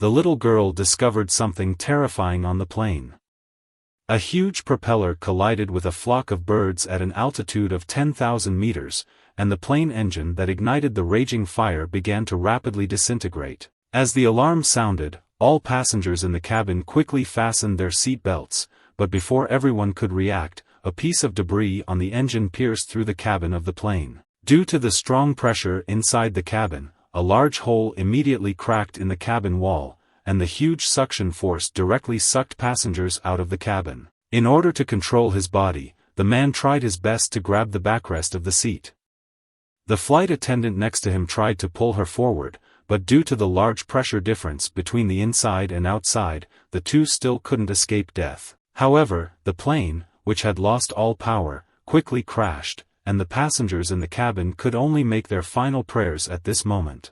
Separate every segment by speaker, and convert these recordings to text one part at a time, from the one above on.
Speaker 1: the little girl discovered something terrifying on the plane. A huge propeller collided with a flock of birds at an altitude of 10,000 meters, and the plane engine that ignited the raging fire began to rapidly disintegrate. As the alarm sounded, all passengers in the cabin quickly fastened their seat belts, but before everyone could react, a piece of debris on the engine pierced through the cabin of the plane. Due to the strong pressure inside the cabin, a large hole immediately cracked in the cabin wall, and the huge suction force directly sucked passengers out of the cabin. In order to control his body, the man tried his best to grab the backrest of the seat. The flight attendant next to him tried to pull her forward, but due to the large pressure difference between the inside and outside, the two still couldn't escape death. However, the plane, which had lost all power, quickly crashed, and the passengers in the cabin could only make their final prayers at this moment.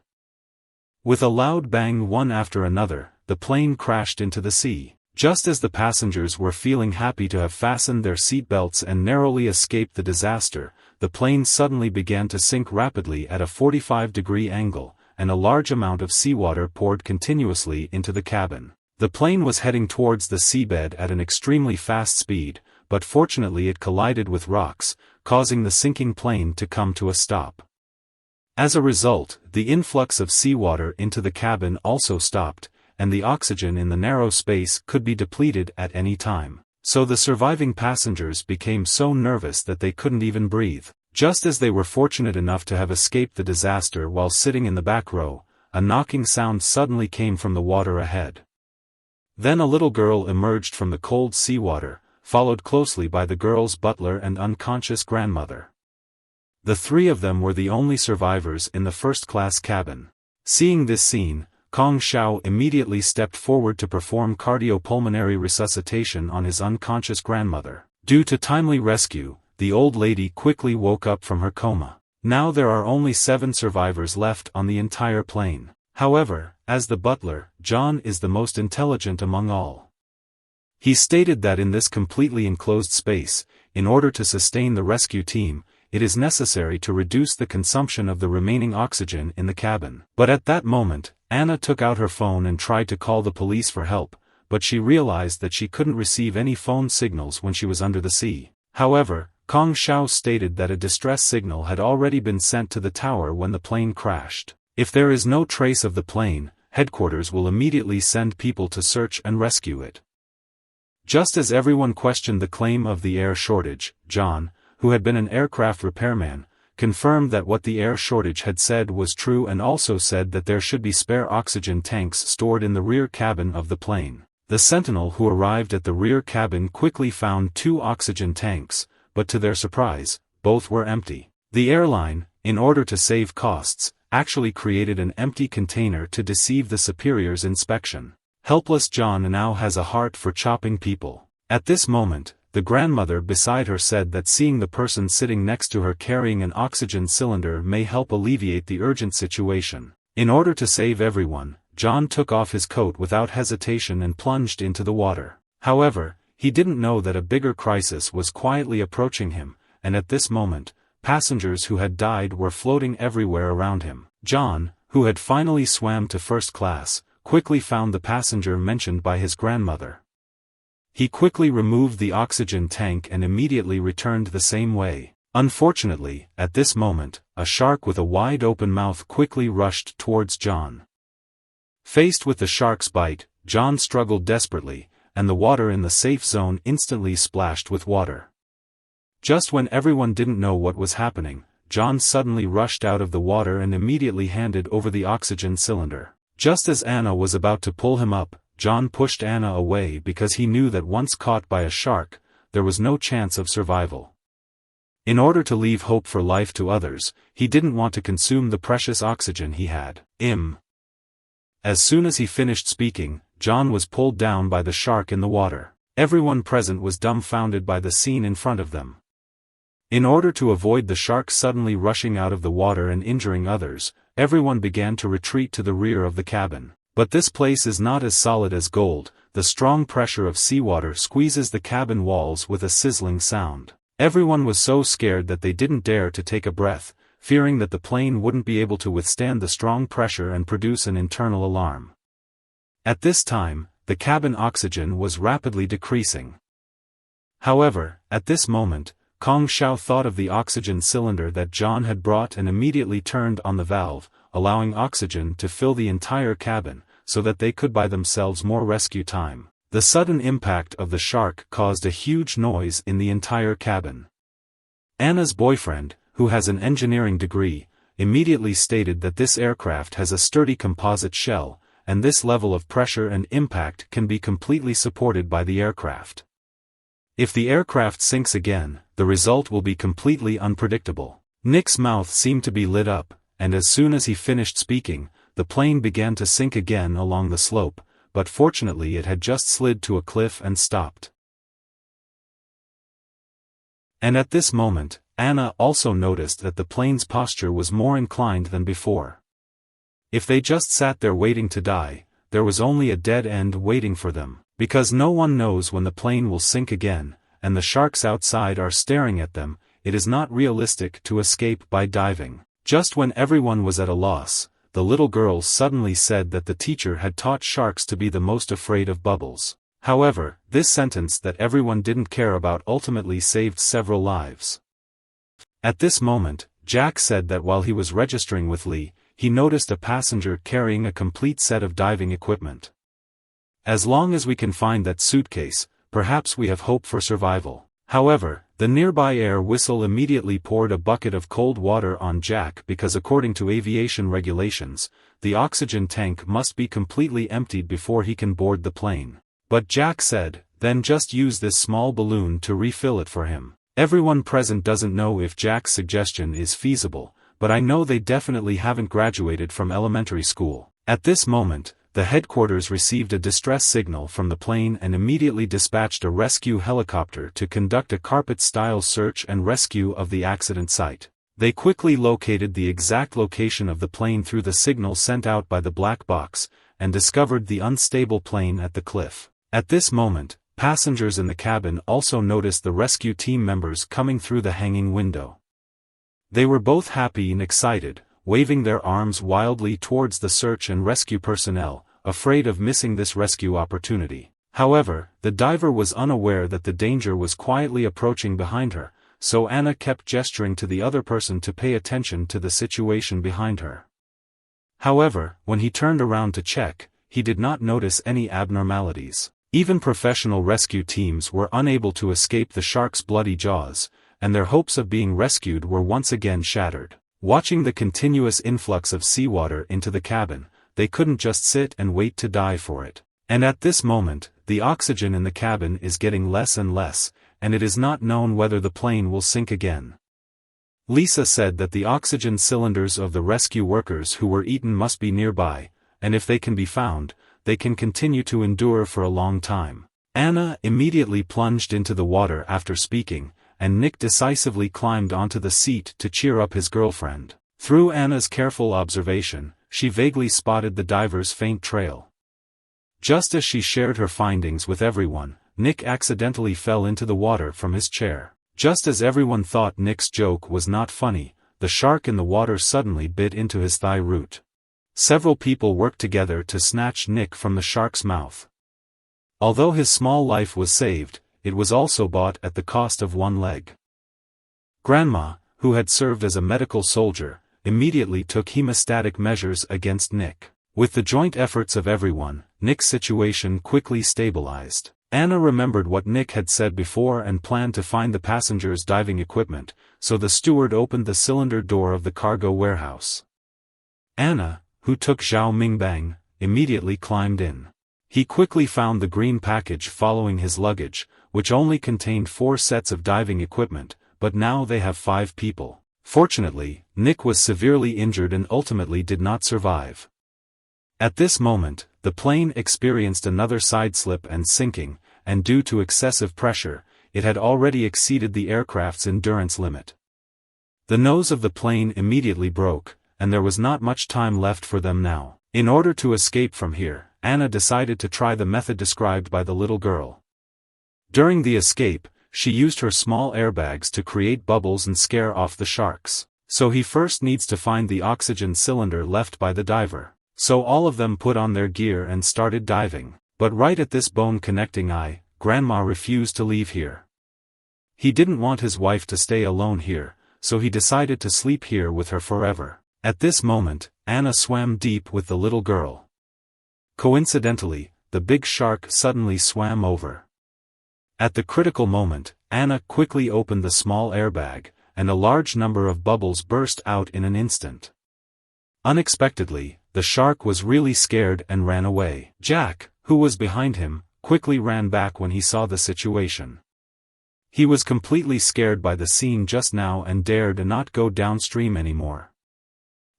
Speaker 1: With a loud bang one after another, the plane crashed into the sea. Just as the passengers were feeling happy to have fastened their seat belts and narrowly escaped the disaster, the plane suddenly began to sink rapidly at a 45-degree angle, and a large amount of seawater poured continuously into the cabin. The plane was heading towards the seabed at an extremely fast speed, but fortunately it collided with rocks, causing the sinking plane to come to a stop. As a result, the influx of seawater into the cabin also stopped, and the oxygen in the narrow space could be depleted at any time. So the surviving passengers became so nervous that they couldn't even breathe. Just as they were fortunate enough to have escaped the disaster while sitting in the back row, a knocking sound suddenly came from the water ahead. Then a little girl emerged from the cold seawater, followed closely by the girl's butler and unconscious grandmother. The three of them were the only survivors in the first-class cabin. Seeing this scene, Kong Xiao immediately stepped forward to perform cardiopulmonary resuscitation on his unconscious grandmother. Due to timely rescue, the old lady quickly woke up from her coma. Now there are only 7 survivors left on the entire plane. However, as the butler, John is the most intelligent among all. He stated that in this completely enclosed space, in order to sustain the rescue team, it is necessary to reduce the consumption of the remaining oxygen in the cabin. But at that moment, Anna took out her phone and tried to call the police for help, but she realized that she couldn't receive any phone signals when she was under the sea. However, Kong Xiao stated that a distress signal had already been sent to the tower when the plane crashed. If there is no trace of the plane, headquarters will immediately send people to search and rescue it. Just as everyone questioned the claim of the air shortage, John, who had been an aircraft repairman, confirmed that what the air shortage had said was true and also said that there should be spare oxygen tanks stored in the rear cabin of the plane. The sentinel who arrived at the rear cabin quickly found 2 oxygen tanks, but to their surprise, both were empty. The airline, in order to save costs, actually created an empty container to deceive the superior's inspection. Helpless John now has a heart for chopping people. At this moment, the grandmother beside her said that seeing the person sitting next to her carrying an oxygen cylinder may help alleviate the urgent situation. In order to save everyone, John took off his coat without hesitation and plunged into the water. However, he didn't know that a bigger crisis was quietly approaching him, and at this moment, passengers who had died were floating everywhere around him. John, who had finally swam to first class, quickly found the passenger mentioned by his grandmother. He quickly removed the oxygen tank and immediately returned the same way. Unfortunately, at this moment, a shark with a wide-open mouth quickly rushed towards John. Faced with the shark's bite, John struggled desperately, and the water in the safe zone instantly splashed with water. Just when everyone didn't know what was happening, John suddenly rushed out of the water and immediately handed over the oxygen cylinder. Just as Anna was about to pull him up, John pushed Anna away because he knew that once caught by a shark, there was no chance of survival. In order to leave hope for life to others, he didn't want to consume the precious oxygen he had. As soon as he finished speaking, John was pulled down by the shark in the water. Everyone present was dumbfounded by the scene in front of them. In order to avoid the shark suddenly rushing out of the water and injuring others, everyone began to retreat to the rear of the cabin. But this place is not as solid as gold. The strong pressure of seawater squeezes the cabin walls with a sizzling sound. Everyone was so scared that they didn't dare to take a breath, fearing that the plane wouldn't be able to withstand the strong pressure and produce an internal alarm. At this time, the cabin oxygen was rapidly decreasing. However, at this moment, Kong Xiao thought of the oxygen cylinder that John had brought and immediately turned on the valve, allowing oxygen to fill the entire cabin, so that they could buy themselves more rescue time. The sudden impact of the shark caused a huge noise in the entire cabin. Anna's boyfriend, who has an engineering degree, immediately stated that this aircraft has a sturdy composite shell, and this level of pressure and impact can be completely supported by the aircraft. If the aircraft sinks again, the result will be completely unpredictable. Nick's mouth seemed to be lit up, and as soon as he finished speaking, the plane began to sink again along the slope, but fortunately it had just slid to a cliff and stopped. And at this moment, Anna also noticed that the plane's posture was more inclined than before. If they just sat there waiting to die, there was only a dead end waiting for them, because no one knows when the plane will sink again, and the sharks outside are staring at them. It is not realistic to escape by diving. Just when everyone was at a loss, the little girl suddenly said that the teacher had taught sharks to be the most afraid of bubbles. However, this sentence that everyone didn't care about ultimately saved several lives. At this moment, Jack said that while he was registering with Lee, he noticed a passenger carrying a complete set of diving equipment. As long as we can find that suitcase, perhaps we have hope for survival. However, the nearby air whistle immediately poured a bucket of cold water on Jack because according to aviation regulations, the oxygen tank must be completely emptied before he can board the plane. But Jack said, then just use this small balloon to refill it for him. Everyone present doesn't know if Jack's suggestion is feasible, but I know they definitely haven't graduated from elementary school. At this moment, the headquarters received a distress signal from the plane and immediately dispatched a rescue helicopter to conduct a carpet-style search and rescue of the accident site. They quickly located the exact location of the plane through the signal sent out by the black box, and discovered the unstable plane at the cliff. At this moment, passengers in the cabin also noticed the rescue team members coming through the hanging window. They were both happy and excited, waving their arms wildly towards the search and rescue personnel, afraid of missing this rescue opportunity. However, the diver was unaware that the danger was quietly approaching behind her, so Anna kept gesturing to the other person to pay attention to the situation behind her. However, when he turned around to check, he did not notice any abnormalities. Even professional rescue teams were unable to escape the shark's bloody jaws, and their hopes of being rescued were once again shattered. Watching the continuous influx of seawater into the cabin, they couldn't just sit and wait to die for it. And at this moment, the oxygen in the cabin is getting less and less, and it is not known whether the plane will sink again. Lisa said that the oxygen cylinders of the rescue workers who were eaten must be nearby, and if they can be found, they can continue to endure for a long time. Anna immediately plunged into the water after speaking, and Nick decisively climbed onto the seat to cheer up his girlfriend. Through Anna's careful observation, she vaguely spotted the diver's faint trail. Just as she shared her findings with everyone, Nick accidentally fell into the water from his chair. Just as everyone thought Nick's joke was not funny, the shark in the water suddenly bit into his thigh root. Several people worked together to snatch Nick from the shark's mouth. Although his small life was saved, it was also bought at the cost of one leg. Grandma, who had served as a medical soldier, immediately took hemostatic measures against Nick. With the joint efforts of everyone, Nick's situation quickly stabilized. Anna remembered what Nick had said before and planned to find the passengers' diving equipment, so the steward opened the cylinder door of the cargo warehouse. Anna, who took Zhao Mingbang, immediately climbed in. He quickly found the green package following his luggage, which only contained 4 sets of diving equipment, but now they have 5 people. Fortunately, Nick was severely injured and ultimately did not survive. At this moment, the plane experienced another side slip and sinking, and due to excessive pressure, it had already exceeded the aircraft's endurance limit. The nose of the plane immediately broke, and there was not much time left for them now. In order to escape from here, Anna decided to try the method described by the little girl. During the escape, she used her small airbags to create bubbles and scare off the sharks. So he first needs to find the oxygen cylinder left by the diver. So all of them put on their gear and started diving. But right at this bone-connecting eye, Grandma refused to leave here. He didn't want his wife to stay alone here, so he decided to sleep here with her forever. At this moment, Anna swam deep with the little girl. Coincidentally, the big shark suddenly swam over. At the critical moment, Anna quickly opened the small airbag, and a large number of bubbles burst out in an instant. Unexpectedly, the shark was really scared and ran away. Jack, who was behind him, quickly ran back when he saw the situation. He was completely scared by the scene just now and dared not go downstream anymore.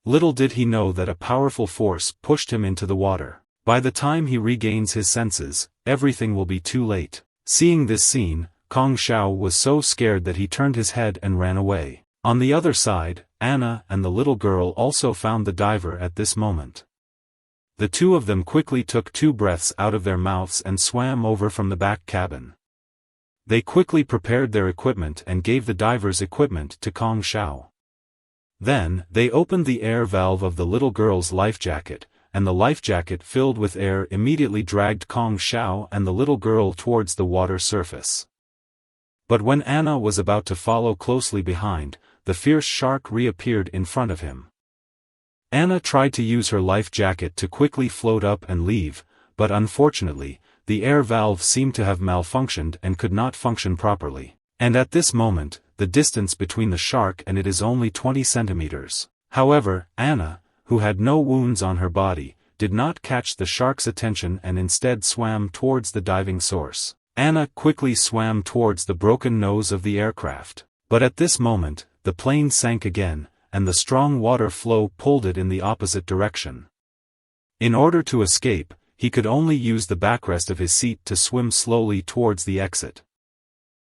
Speaker 1: Little did he know that a powerful force pushed him into the water. By the time he regains his senses, everything will be too late. Seeing this scene, Kong Xiao was so scared that he turned his head and ran away. On the other side, Anna and the little girl also found the diver at this moment. The two of them quickly took 2 breaths out of their mouths and swam over from the back cabin. They quickly prepared their equipment and gave the diver's equipment to Kong Xiao. Then, they opened the air valve of the little girl's life jacket, and the life jacket filled with air immediately dragged Kong Xiao and the little girl towards the water surface. But when Anna was about to follow closely behind, the fierce shark reappeared in front of him. Anna tried to use her life jacket to quickly float up and leave, but unfortunately, the air valve seemed to have malfunctioned and could not function properly. And at this moment, the distance between the shark and it is only 20 centimeters. However, Anna, who had no wounds on her body, did not catch the shark's attention and instead swam towards the diving source. Anna quickly swam towards the broken nose of the aircraft. But at this moment, the plane sank again, and the strong water flow pulled it in the opposite direction. In order to escape, he could only use the backrest of his seat to swim slowly towards the exit.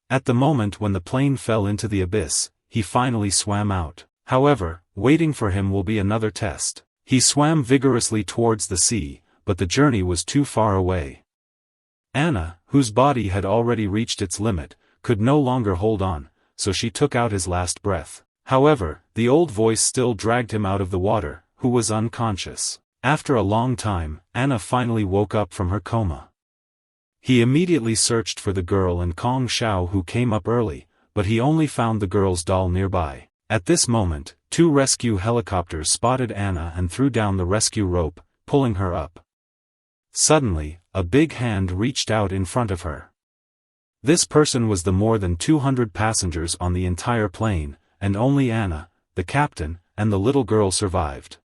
Speaker 1: At the moment when the plane fell into the abyss, he finally swam out. However, waiting for him will be another test. He swam vigorously towards the sea, but the journey was too far away. Anna, whose body had already reached its limit, could no longer hold on, so she took out his last breath. However, the old voice still dragged him out of the water, who was unconscious. After a long time, Anna finally woke up from her coma. He immediately searched for the girl and Kong Xiao, who came up early, but he only found the girl's doll nearby. At this moment, 2 rescue helicopters spotted Anna and threw down the rescue rope, pulling her up. Suddenly, a big hand reached out in front of her. This person was the more than 200 passengers on the entire plane, and only Anna, the captain, and the little girl survived.